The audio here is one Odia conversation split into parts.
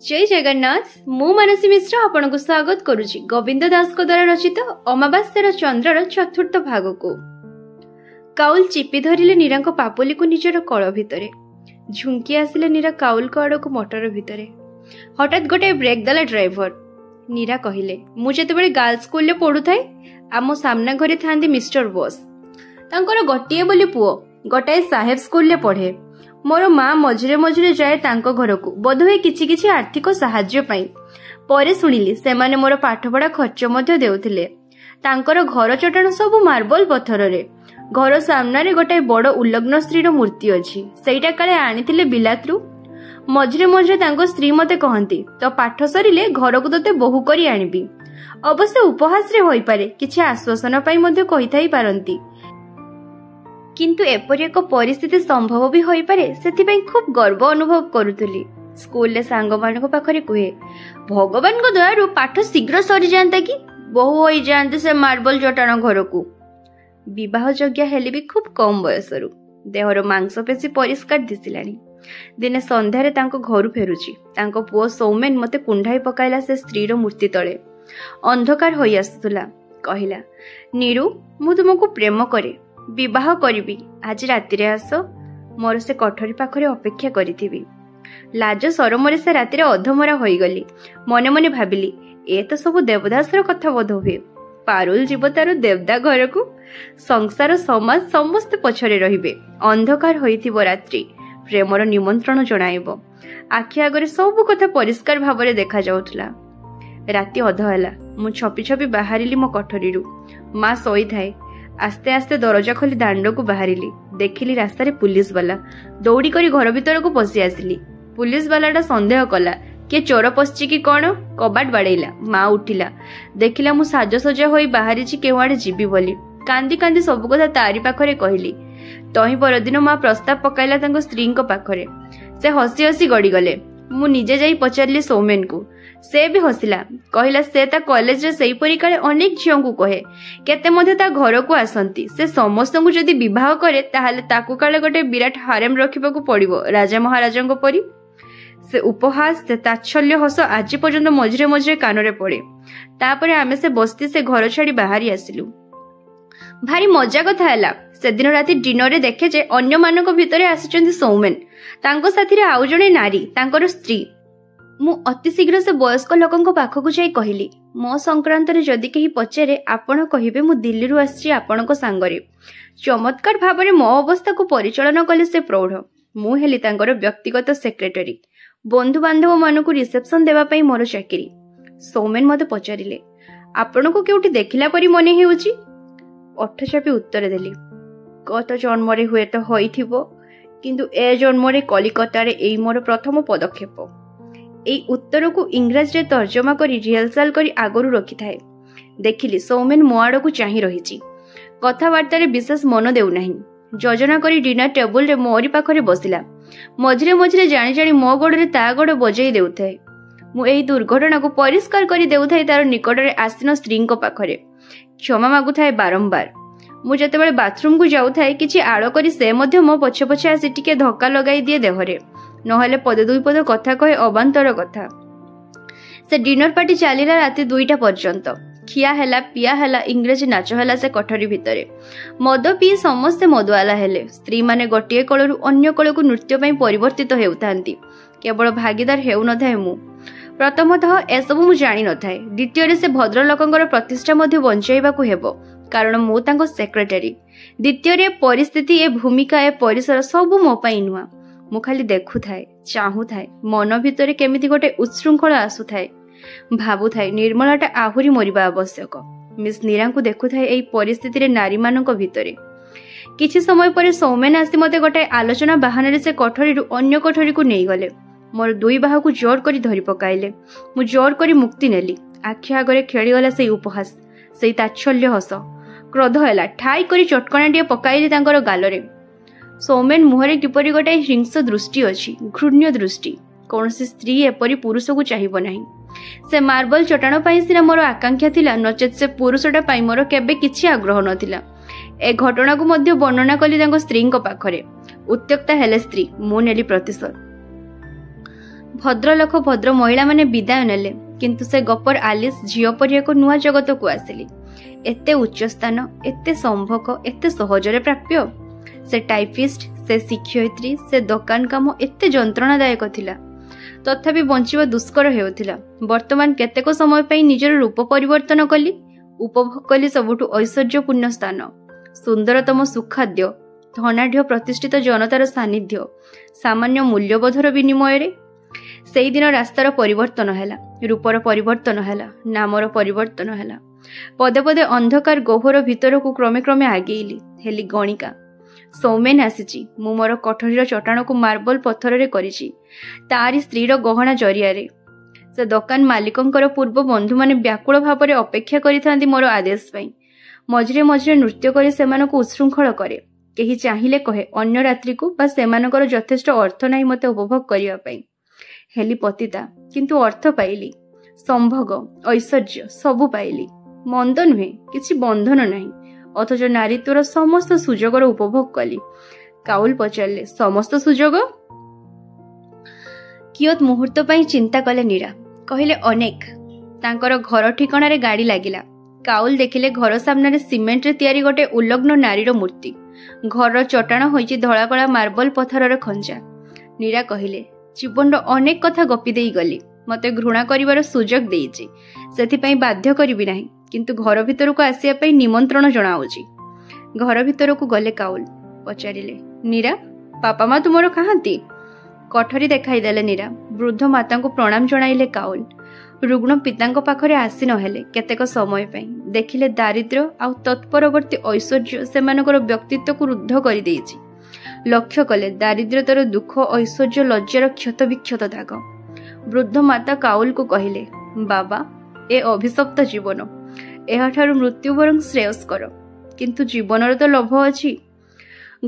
जय जगन्नाथ मु मानसी मिश्र आपण को स्वागत करुछि गोविंद दास को द्वारा रचित अमावास्यार चंद्रर चतुर्थ भाग को। काउल चिपी धरिले नीरा पापुली को निजर कल भितरे झुंकी आसिले नीरा काउल को आड़ को मटर भितरे। हठात गोटे ब्रेक देला ड्राइवर। नीरा कहिले मु जेतेबेले गर्ल्स स्कूल ले पढुथाय आमो सामना घरे थांदी मिस्टर बॉस तांकर गोटिए बोली पुओ गोटाए साहेब स्कूल ले पढ़े। मोर माँ मझिरे मझिरे जाए तांको घर को बोधहुए किछि किछि आर्थिक साहाय्य पाई। परे सुनिली सेमाने मोर पाठपढ़ा खर्च मध्य देउथिले। तांकर घर चटाण सब मार्बल पत्थर रे। घर सामने गोटे बड़ उल्लग्न स्त्री मूर्ति अछि सेटा काले आनिथिले बिलातरू। मझिरे मझिरे तांको स्त्री मते कहंती तो पाठ सरिले घर को तते बहु करी आनिबी। अवश्य उपहास रे होई पारे किछि आश्वासन पाई मध्य कहिथाई पारंती किंतु एपरि एक परिस्थिति संभव भी होई पारे सेथिपई खूब गर्व अनुभव करुतली। स्कूल ले सांग मानको पाखरे कुहे भगवान को दयारु पाठ शीघ्र सरी जानता कि बहु होई जानते से मार्बल चटाण घर को। विवाह योग्य हेले भी खूब कम बयसरु देहर मांसपेशी परिष्कार दिसिलानी। दिने संध्यारे तांको घरु फेरुची तांको पुओ सौमेन मते कुंढाई पकाइला से स्त्री रो मूर्ति तळे। अंधकार होई आसुतला कहिला नीरू मु तुमको प्रेम करे विवाह करिबी आज राति रे आस मोर से कठोरी पाखरे अपेक्षा करिथिबी। लाज सरमरे से राति रे अधमरा होई गली। मने मने भाबिली ए तो सब देवदास रो कथा बोध हुए। पारुल जीव तार देवदा घर को संसार समाज समस्त पछरे रहिबे। अंधकार होइथिबो रात्रि प्रेमर निमंत्रण जणाइबो। आखि आगरे सब कथा परिष्कार भावरे देखा जाउथला। राति अध होला मु छपी छपी बाहरिली मो कठोरीरु। माँ सोई थाए। आस्ते आस्ते दरजा खोली दांड को बाहरिली। देखिली रास्तार पुलिस वाला दौड़ी करी घर भीतर को पशि आसिली। पुलिस वालाटा संदेह कला किए चोर पशि कि कौन कबाट बाड़ेला। माँ उठिला देखिला मु साजसजा होई बाहरी केवाड़े जीवी बोली। कांदी कांदी सब कथा तारी पाखरे कहली। तही परदिन माँ प्रस्ताव पकाइला तांको स्त्री पाखरे। से हसी हसी गड़ी गले। मु निजे जाई पचारली सौमेन को। से भी हसिला कहला से ता कॉलेज रे सेही परी काले अनेक झियों को कहे केते मध्ये ता घर को आसंती से समस्त को जदी विवाह करे ताहाले ताकू काले गोटे विराट हारेम रखिबा को पड़िबो राजा महाराजांक परी। से उपहास से ताच्छल्य हस आज पर्यंत मझिरे मझिरे कानरे पड़े। तापरे आमे से बस्ती से घर छाड़ी बाहरी आसिलु। भारी मजा कथा हैला से दिन राति डिनर रे देखे जे अन्य मानक भितरे आसिचंती सौमेन तांको साथी रे आउ जणे नारी तांकर स्त्री। मु अति शीघ्र से वयस्क लोकंक पाखकु जाई कहिली मो संक्रांत रे जदि केही पचारे आपण कहिबे मु दिल्ली रु आछि आपणक सांगरे। चमत्कार भाबरे मो अवस्था को परिचालन कले से प्रौढ़। मु हेली तांकर व्यक्तिगत सेक्रेटरी। बंधु बांधव मानकु रिसेप्शन देबा पई मोर चाकरी। सौमेन मते पचारिले आपणको केउठी देखिला परी मने हेउची। अठचापी उत्तर देली गत जन्मरे हुए तो होइथिबो किंतु ए जन्मरे कलिकता रे एई मोर प्रथम पदक्षेप। एई उत्तर को इंग्रजी रे तर्जमा करी रिहर्सल करी आगरु रखी थाए। देखिली सौमेन मो आड़ को चाही रहिची। कथावार्ता रे विशेष मन देउ नाही। योजना करी डिनर टेबल रे मोरी पाखरे बसिला। मझिरे मझिरे जानी जानी मो गोड़ रे ता गोड़ बजाई देउथाए। मु एई दुर्घटना को परिष्कार करी देउथाए तार निकट रे आसीन स्त्री को पाखरे। क्षमा मागुथाए बारंबार। मु जेतेबेले बाथरूम को जाउथाए किछि आड़ करी से मध्य मो पछे पछे आसी टिके धक्का लगाई दिए देहरे नहले पदे दुई पद कथा कहे अबांतर कथा। से डिनर पार्टी चलीला राति 2टा पर्यंत। खिया हैला पिया हैला इंग्रेजी नाच हैला से कठरी भितरे। मद पी समस्ते मदुआला हेले। स्त्री माने गोटिए कलरु अन्य कल को नृत्य पई परिवर्तित हेउथांती। केवल भागीदार हेउ न थाए मु। प्रथमतः एसबु मु जानि न थाए। द्वितीय से भद्र लोकंकर प्रतिष्ठा मध्ये बंचाइबा को हेबो कारण मु तांको सेक्रेटरी। द्वितीय परिस्थिति ए भूमिका ए परिसर सब मो पई नुआ। मु खाली देखु थाए चाहू थाए मन भितरे केमिति गोटे उच्छृंखल आसु थाए। भाबु थाए निर्मलाटा आहुरी मरिबा आवश्यक। मिस नीरा को देखु थाए एई परिस्थिति रे नारी मानक भितरे। किछि समय परे सौमेन आसी मते गोटे आलोचना बहाना रे से कठोरी रु अन्य कठोरी को नेई गले। मोर दुई बाहु को जोर करी धरि पकाइले। मु जोर करी मुक्ति नेली। आखि आगरे खेली गला सेई उपहास सेई ताच्छल्य हस। क्रोध हैला ठाई करी चटकणाटिए पकाइली तांकर गालरे। सौमेन मुहरे किपरि गोटे हिंस दृष्टि अछि घृण्य दृष्टि। कौनसी स्त्री एपरी पुरुष को चाहिबो नाही। से मार्बल चटाण पाई सिना मोर आकांक्षा थिला नचेत से पुरुषटा पाई मोर केबे किछि आग्रह नथिला। ए घटना को मध्य वर्णना कली तांको स्त्री पाखरे। उत्त्यक्ता हेले स्त्री मु नेली प्रतिशोध। ଭଦ୍ରଲୋକ ଭଦ୍ର ମହିଳାମାନେ ବିଦାୟ ନେଲେ, କିନ୍ତୁ ସେ ଗପର ଆଲିସ ଝିଅ ପରି ଏକ ନୂଆ ଜଗତକୁ ଆସିଲି। ଏତେ ଉଚ୍ଚ ସ୍ଥାନ, ଏତେ ସମ୍ଭୋଗ, ଏତେ ସହଜରେ ପ୍ରାପ୍ୟ। ସେ ଟାଇପିଷ୍ଟ, ସେ ଶିକ୍ଷୟିତ୍ରୀ, ସେ ଦୋକାନ କାମ ଏତେ ଯନ୍ତ୍ରଣାଦାୟକ ଥିଲା। ତଥାପି ବଞ୍ଚିବା ଦୁଷ୍କର ହେଉଥିଲା। ବର୍ତ୍ତମାନ କେତେକ ସମୟ ପାଇଁ ନିଜର ରୂପ ପରିବର୍ତ୍ତନ କଲି, ଉପଭୋଗ କଲି ସବୁଠୁ ଐଶ୍ୱର୍ଯ୍ୟପୂର୍ଣ୍ଣ ସ୍ଥାନ, ସୁନ୍ଦରତମ ସୁଖାଦ୍ୟ, ଧନାଢ୍ୟ ପ୍ରତିଷ୍ଠିତ ଜନତାର ସାନ୍ନିଧ୍ୟ, ସାମାନ୍ୟ ମୂଲ୍ୟବୋଧର ବିନିମୟରେ। ସେଇଦିନ ରାସ୍ତାର ପରିବର୍ତ୍ତନ ହେଲା, ରୂପର ପରିବର୍ତ୍ତନ ହେଲା, ନାମର ପରିବର୍ତ୍ତନ ହେଲା। ପଦେ ପଦେ ଅନ୍ଧକାର ଗହ୍ୱର ଭିତରକୁ କ୍ରମେ କ୍ରମେ ଆଗେଇଲି, ହେଲି ଗଣିକା। ସୌମେନ ଆସିଛି। ମୁଁ ମୋର କୋଠରୀର ଚଟାଣକୁ ମାର୍ବଲ ପଥରରେ କରିଛି, ତାରି ସ୍ତ୍ରୀର ଗହଣା ଜରିଆରେ। ସେ ଦୋକାନ ମାଲିକଙ୍କର ପୂର୍ବ ବନ୍ଧୁମାନେ ବ୍ୟାକୁଳ ଭାବରେ ଅପେକ୍ଷା କରିଥାନ୍ତି ମୋର ଆଦେଶ ପାଇଁ। ମଝିରେ ମଝିରେ ନୃତ୍ୟ କରି ସେମାନଙ୍କୁ ଉଚ୍ଛୃଙ୍ଖଳ କରେ। କେହି ଚାହିଁଲେ କହେ ଅନ୍ୟ ରାତ୍ରିକୁ, ବା ସେମାନଙ୍କର ଯଥେଷ୍ଟ ଅର୍ଥ ନାହିଁ ମୋତେ ଉପଭୋଗ କରିବା ପାଇଁ। ହେଲି ପତିତା, କିନ୍ତୁ ଅର୍ଥ ପାଇଲି, ସମ୍ଭୋଗ, ଐଶ୍ୱର୍ଯ୍ୟ ସବୁ ପାଇଲି। ମନ୍ଦ ନୁହେଁ, କିଛି ବନ୍ଧନ ନାହିଁ, ଅଥଚ ନାରୀତ୍ୱର ସମସ୍ତ ସୁଯୋଗର ଉପଭୋଗ କଲି। କାଉଲ ପଚାରିଲେ, ସମସ୍ତ ସୁଯୋଗ? କିୟତ୍ ମୁହୂର୍ତ୍ତ ପାଇଁ ଚିନ୍ତା କଲେ ନୀରା। କହିଲେ, ଅନେକ। ତାଙ୍କର ଘର ଠିକଣାରେ ଗାଡ଼ି ଲାଗିଲା। କାଉଲ ଦେଖିଲେ ଘର ସାମ୍ନାରେ ସିମେଣ୍ଟରେ ତିଆରି ଗୋଟେ ଉଲଗ୍ନ ନାରୀର ମୂର୍ତ୍ତି। ଘରର ଚଟାଣ ହୋଇଛି ଧଳାକଳା ମାର୍ବଲ ପଥରର ଖଞ୍ଜା। ନୀରା କହିଲେ, ଜୀବନର ଅନେକ କଥା ଗପି ଦେଇ ଗଲି। ମୋତେ ଘୃଣା କରିବାର ସୁଯୋଗ ଦେଇଛି, ସେଥିପାଇଁ ବାଧ୍ୟ କରିବି ନାହିଁ, କିନ୍ତୁ ଘର ଭିତରକୁ ଆସିବା ପାଇଁ ନିମନ୍ତ୍ରଣ ଜଣାଉଛି। ଘର ଭିତରକୁ ଗଲେ କାଉଲ। ପଚାରିଲେ, ନୀରା, ବାପା ମା ତୁମର କାହାନ୍ତି? କୋଠରୀ ଦେଖାଇଦେଲେ ନୀରା। ବୃଦ୍ଧ ମାତାଙ୍କୁ ପ୍ରଣାମ ଜଣାଇଲେ କାଉଲ। ରୁଗ୍ଣ ପିତାଙ୍କ ପାଖରେ ଆସି ନହେଲେ କେତେକ ସମୟ ପାଇଁ। ଦେଖିଲେ ଦାରିଦ୍ର୍ୟ ଆଉ ତତ୍ପରବର୍ତ୍ତୀ ଐଶ୍ୱର୍ଯ୍ୟ ସେମାନଙ୍କର ବ୍ୟକ୍ତିତ୍ୱକୁ ରୁଦ୍ଧ କରିଦେଇଛି। ଲକ୍ଷ୍ୟ କଲେ ଦାରିଦ୍ର୍ୟତାର ଦୁଃଖ, ଐଶ୍ୱର୍ଯ୍ୟ ଲଜ୍ଜାର କ୍ଷତ ବିକ୍ଷତ ଦାଗ। ବୃଦ୍ଧ ମାତା କାଉଲକୁ କହିଲେ, ବାବା, ଏ ଅଭିଶପ୍ତ ଜୀବନ, ଏହାଠାରୁ ମୃତ୍ୟୁ ବରଂ ଶ୍ରେୟସ୍କର। କିନ୍ତୁ ଜୀବନର ତ ଲୋଭ ଅଛି।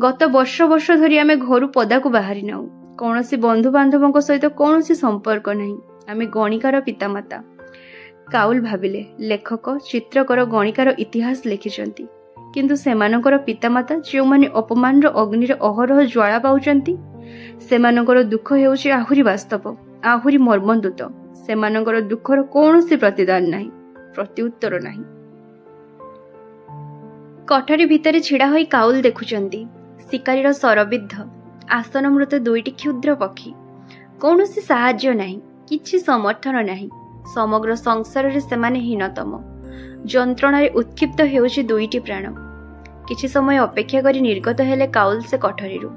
ଗତ ବର୍ଷ ବର୍ଷ ଧରି ଆମେ ଘରୁ ପଦାକୁ ବାହାରି ନାହୁଁ। କୌଣସି ବନ୍ଧୁବାନ୍ଧବଙ୍କ ସହିତ କୌଣସି ସମ୍ପର୍କ ନାହିଁ। ଆମେ ଗଣିକାର ପିତାମାତା। କାଉଲ ଭାବିଲେ, ଲେଖକ, ଚିତ୍ରକର ଗଣିକାର ଇତିହାସ ଲେଖିଛନ୍ତି, କିନ୍ତୁ ସେମାନଙ୍କର ପିତାମାତା ଯେଉଁମାନେ ଅପମାନର ଅଗ୍ନିରେ ଅହରହ ଜ୍ୱାଳା ପାଉଛନ୍ତି, ସେମାନଙ୍କର ଦୁଃଖ ହେଉଛି ଆହୁରି ବାସ୍ତବ, ଆହୁରି ମର୍ମନ୍ତୁଦ। ସେମାନଙ୍କର ଦୁଃଖର କୌଣସି ପ୍ରତିଦାନ ନାହିଁ, ପ୍ରତ୍ୟୁତ୍ତର ନାହିଁ। କୋଠରୀ ଭିତରେ ଛିଡ଼ା ହୋଇ କାଉଲ ଦେଖୁଛନ୍ତି ଶିକାରୀର ଶରବିଦ୍ଧ ଆସନମୃତ ଦୁଇଟି କ୍ଷୁଦ୍ର ପକ୍ଷୀ। କୌଣସି ସାହାଯ୍ୟ ନାହିଁ, କିଛି ସମର୍ଥନ ନାହିଁ। ସମଗ୍ର ସଂସାରରେ ସେମାନେ ହୀନତମ। ଯନ୍ତ୍ରଣାରେ ଉତ୍କ୍ଷିପ୍ତ ହେଉଛି ଦୁଇଟି ପ୍ରାଣ। କିଛି ସମୟ ଅପେକ୍ଷା କରି ନିର୍ଗତ ହେଲେ କାଉଲ ସେ କୋଠରୀରୁ।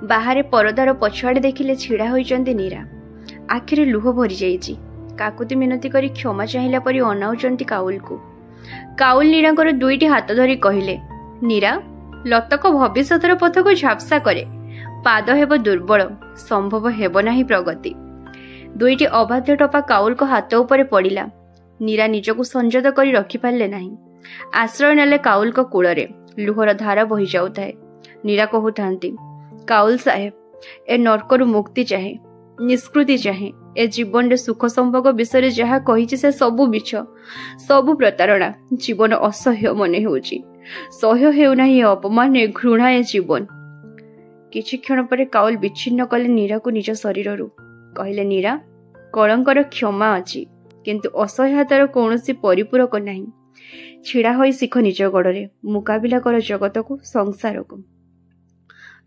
ବାହାରେ ପରଦାର ପଛଆଡ଼େ ଦେଖିଲେ ଛିଡ଼ା ହୋଇଛନ୍ତି ନୀରା। ଆଖିରେ ଲୁହ ଭରିଯାଇଛି। କାକୁତି ମିନତି କରି କ୍ଷମା ଚାହିଁଲା ପରି ଅନାଉଛନ୍ତି କାଉଲକୁ। କାଉଲ ନୀରାଙ୍କର ଦୁଇଟି ହାତ ଧରି କହିଲେ, ନୀରା, ଲତକ ଭବିଷ୍ୟତର ପଥକୁ ଝାପ୍ସା କରେ। ପାଦ ହେବ ଦୁର୍ବଳ, ସମ୍ଭବ ହେବ ନାହିଁ ପ୍ରଗତି। ଦୁଇଟି ଅବାଧ୍ୟ ଟପା କାଉଲଙ୍କ ହାତ ଉପରେ ପଡ଼ିଲା। ନୀରା ନିଜକୁ ସଂଯତ କରି ରଖିପାରିଲେ ନାହିଁ। ଆଶ୍ରୟ ନେଲେ କାଉଲଙ୍କ କୂଳରେ। ଲୁହର ଧାର ବହି ଯାଉଥାଏ। ନୀରା କହୁଥାନ୍ତି, କାଉଲ ସାହେବ, ଏ ନର୍କରୁ ମୁକ୍ତି ଚାହେଁ, ନିଷ୍କୃତି ଚାହେଁ। ଏ ଜୀବନରେ ସୁଖ ସମ୍ଭୋଗ ବିଷୟରେ ଯାହା କହିଛି ସେ ସବୁ ମିଛ, ସବୁ ପ୍ରତାରଣା। ଜୀବନ ଅସହ୍ୟ ମନେ ହେଉଛି। ସହ୍ୟ ହେଉନାହିଁ ଏ ଅପମାନ, ଏ ଘୃଣା, ଏ ଜୀବନ। କିଛି କ୍ଷଣ ପରେ କାଉଲ ବିଚ୍ଛିନ୍ନ କଲେ ନୀରାକୁ ନିଜ ଶରୀରରୁ। କହିଲେ, ନୀରା, କଳଙ୍କର କ୍ଷମା ଅଛି, କିନ୍ତୁ ଅସହାୟତାର କୌଣସି ପରିପୂରକ ନାହିଁ। ଛିଡ଼ା ହୋଇ ଶିଖ ନିଜ ଗୋଡ଼ରେ। ମୁକାବିଲା କର ଜଗତକୁ, ସଂସାରକୁ।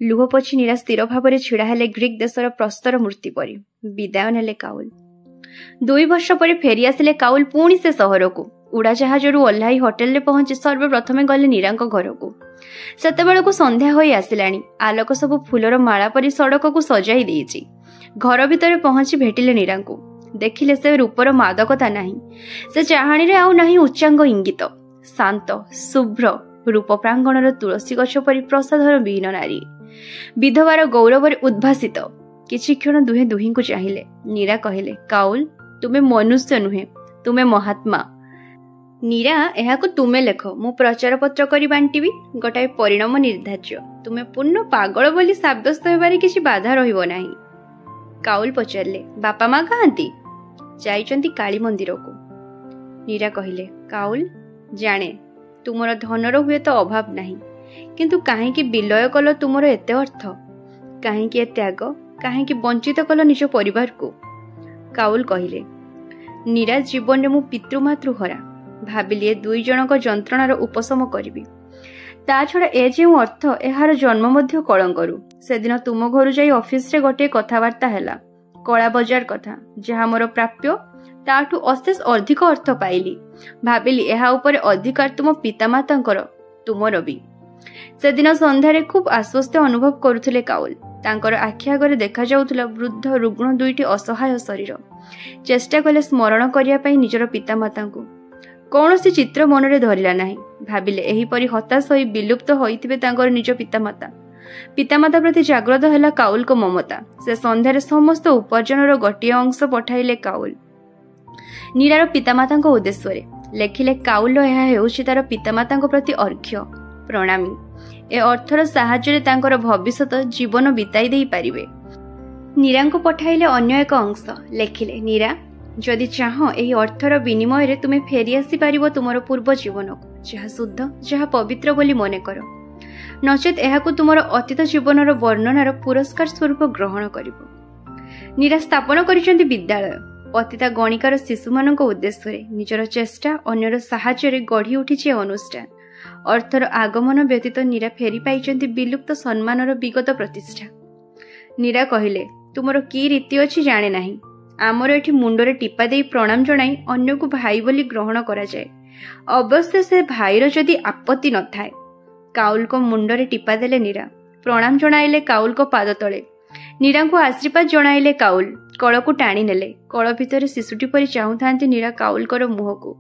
ଲୁହ ପୋଛି ନୀରା ସ୍ଥିର ଭାବରେ ଛିଡ଼ା ହେଲେ ଗ୍ରୀକ୍ ଦେଶର ପ୍ରସ୍ତର ମୂର୍ତ୍ତି ପରି। ବିଦାୟ ନେଲେ କାଉଲ। 2 ବର୍ଷ ପରେ ଫେରି ଆସିଲେ କାଉଲ ପୁଣି ସେ ସହରକୁ। ଉଡ଼ାଜାହାଜରୁ ଓହ୍ଲାଇ ହୋଟେଲରେ ପହଞ୍ଚି ସର୍ବପ୍ରଥମେ ଗଲେ ନୀରାଙ୍କ ଘରକୁ। ସେତେବେଳକୁ ସନ୍ଧ୍ୟା ହୋଇ ଆସିଲାଣି। ଆଲୋକ ସବୁ ଫୁଲର ମାଳା ପରି ସଡ଼କକୁ ସଜାଇ ଦେଇଛି। ଘର ଭିତରେ ପହଞ୍ଚି ଭେଟିଲେ ନୀରାଙ୍କୁ। ଦେଖିଲେ ସେ ରୂପର ମାଦକତା ନାହିଁ। ସେ ଚାହାଣୀରେ ଆଉ ନାହିଁ ଉଚ୍ଚାଙ୍ଗ ଇଙ୍ଗିତ। ଶାନ୍ତ, ଶୁଭ୍ର, ରୂପ ପ୍ରାଙ୍ଗଣର ତୁଳସୀ ଗଛ ପରି ପ୍ରସାଧନ ବିହୀନ ନାରୀ। ବିଧବାର ଗୌରବରେ ଉଦ୍ଭାସିତ। କିଛି କ୍ଷଣ ଦୁହେଁ ଦୁହିଁଙ୍କୁ ଚାହିଁଲେ। ନୀରା କହିଲେ, କାଉଲ, ତୁମେ ମନୁଷ୍ୟ ନୁହେଁ, ତୁମେ ମହାତ୍ମା। ନୀରା, ଏହାକୁ ତୁମେ ଲେଖ, ମୁଁ ପ୍ରଚାରପତ୍ର କରି ବାଣ୍ଟିବି। ଗୋଟାଏ ପରିଣାମ ନିର୍ଦ୍ଧାର୍ଯ୍ୟ। ତୁମେ ପୂର୍ଣ୍ଣ ପାଗଳ ବୋଲି ସାବ୍ୟସ୍ତ ହେବାରେ କିଛି ବାଧା ରହିବ ନାହିଁ। କାଉଲ ପଚାରିଲେ, ବାପା ମା କାହାନ୍ତି? ଯାଇଛନ୍ତି କାଳୀ ମନ୍ଦିରକୁ। ନୀରା କହିଲେ, କାଉଲ, ଜାଣେ ତୁମର ଧନର ହୁଏତ ଅଭାବ ନାହିଁ, କିନ୍ତୁ କାହିଁକି ବିଲୟ କଲ ତୁମର ଏତେ ଅର୍ଥ? କାହିଁକି ଏ ତ୍ୟାଗ? କାହିଁକି ବଞ୍ଚିତ କଲ ନିଜ ପରିବାରକୁ? କାଉଲ କହିଲେ, ନୀରା ଜୀବନରେ ମୁଁ ପିତୃମାତୃହରା। ଭାବିଲି ଏ 2 ଜଣଙ୍କ ଯନ୍ତ୍ରଣାର ଉପଶମ କରିବି। ତା ଛଡ଼ା ଏ ଯେଉଁ ଅର୍ଥ, ଏହାର ଜନ୍ମ ମଧ୍ୟ କଳଙ୍କରୁ। ସେଦିନ ତୁମ ଘରୁ ଯାଇ ଅଫିସରେ ଗୋଟିଏ କଥାବାର୍ତ୍ତା ହେଲା, କଳା ବଜାର କଥା, ଯାହା ମୋର ପ୍ରାପ୍ୟ ତାଠୁ ଅଶେଷ ଅଧିକ ଅର୍ଥ ପାଇଲି। ଭାବିଲି ଏହା ଉପରେ ଅଧିକାର ତୁମ ପିତାମାତାଙ୍କର, ତୁମର ବି। ସେଦିନ ସନ୍ଧ୍ୟାରେ ଖୁବ୍ ଆଶ୍ୱସ୍ତ ଅନୁଭବ କରୁଥିଲେ କାଉଲ। ତାଙ୍କର ଆଖି ଆଗରେ ଦେଖାଯାଉଥିଲା ବୃଦ୍ଧ ରୁଗ୍ଣ 2ଟି ଅସହାୟ ଶରୀର। ଚେଷ୍ଟା କଲେ ସ୍ମରଣ କରିବା ପାଇଁ ନିଜର ପିତାମାତାଙ୍କୁ। କୌଣସି ଚିତ୍ର ମନରେ ଧରିଲା ନାହିଁ। ଭାବିଲେ ଏହିପରି ହତାଶ ହୋଇ ବିଲୁପ୍ତ ହୋଇଥିବେ ତାଙ୍କର ନିଜ ପିତାମାତା। ପିତାମାତା ପ୍ରତି ଜାଗ୍ରତ ହେଲା କାଉଲଙ୍କ ମମତା। ସେ ସନ୍ଧ୍ୟାରେ ସମସ୍ତ ଉପାର୍ଜନର ଗୋଟିଏ ଅଂଶ ପଠାଇଲେ କାଉଲ ନୀରାର ପିତାମାତାଙ୍କ ଉଦ୍ଦେଶ୍ୟରେ। ଲେଖିଲେ, କାଉଲ ଏହା ହେଉଛି ତାର ପିତାମାତାଙ୍କ ପ୍ରତି ଅର୍ଘ୍ୟ, ପ୍ରଣାମୀ। ଏ ଅର୍ଥର ସାହାଯ୍ୟରେ ତାଙ୍କର ଭବିଷ୍ୟତ ଜୀବନ ବିତାଇ ଦେଇପାରିବେ। ନୀରାଙ୍କୁ ପଠାଇଲେ ଅନ୍ୟ ଏକ ଅଂଶ। ଲେଖିଲେ, ନୀରା, ଯଦି ଚାହଁ ଏହି ଅର୍ଥର ବିନିମୟରେ ତୁମେ ଫେରି ଆସିପାରିବ ତୁମର ପୂର୍ବ ଜୀବନକୁ, ଯାହା ଶୁଦ୍ଧ, ଯାହା ପବିତ୍ର ବୋଲି ମନେ କର। ନଚେତ୍ ଏହାକୁ ତୁମର ଅତୀତ ଜୀବନର ବର୍ଣ୍ଣନାର ପୁରସ୍କାର ସ୍ୱରୂପ ଗ୍ରହଣ କରିବ। ନୀରା ସ୍ଥାପନ କରିଛନ୍ତି ବିଦ୍ୟାଳୟ। ପତିତା ଗଣିକାର ଶିଶୁମାନଙ୍କ ଉଦ୍ଦେଶ୍ୟରେ ନିଜର ଚେଷ୍ଟା, ଅନ୍ୟର ସାହାଯ୍ୟରେ ଗଢ଼ି ଉଠିଛି ଅନୁଷ୍ଠାନ। ଅର୍ଥର ଆଗମନ ବ୍ୟତୀତ ନୀରା ଫେରି ପାଇଛନ୍ତି ବିଲୁପ୍ତ ସମ୍ମାନର ବିଗତ ପ୍ରତିଷ୍ଠା। ନୀରା କହିଲେ, ତୁମର କି ରୀତି ଅଛି ଜାଣେ ନାହିଁ। ଆମର ଏଠି ମୁଣ୍ଡରେ ଟିପା ଦେଇ ପ୍ରଣାମ ଜଣାଇ ଅନ୍ୟକୁ ଭାଇ ବୋଲି ଗ୍ରହଣ କରାଯାଏ। ଅବଶ୍ୟ ସେ ଭାଇର ଯଦି ଆପତ୍ତି ନଥାଏ। କାଉଲଙ୍କ ମୁଣ୍ଡରେ ଟିପା ଦେଲେ ନୀରା। ପ୍ରଣାମ ଜଣାଇଲେ କାଉଲଙ୍କ ପାଦ ତଳେ। ନୀରାଙ୍କୁ ଆଶୀର୍ବାଦ ଜଣାଇଲେ କାଉଲ। କଳକୁ ଟାଣି ନେଲେ। କଳ ଭିତରେ ଶିଶୁଟି ପରି ଚାହୁଁଥାନ୍ତି ନୀରା କାଉଲଙ୍କର ମୁହଁକୁ।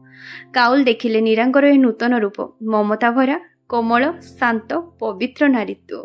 କାଉଲ ଦେଖିଲେ ନୀରାଙ୍କର ଏହି ନୂତନ ରୂପ, ମମତା ଭରା, କୋମଳ, ଶାନ୍ତ, ପବିତ୍ର ନାରୀତ୍ୱ।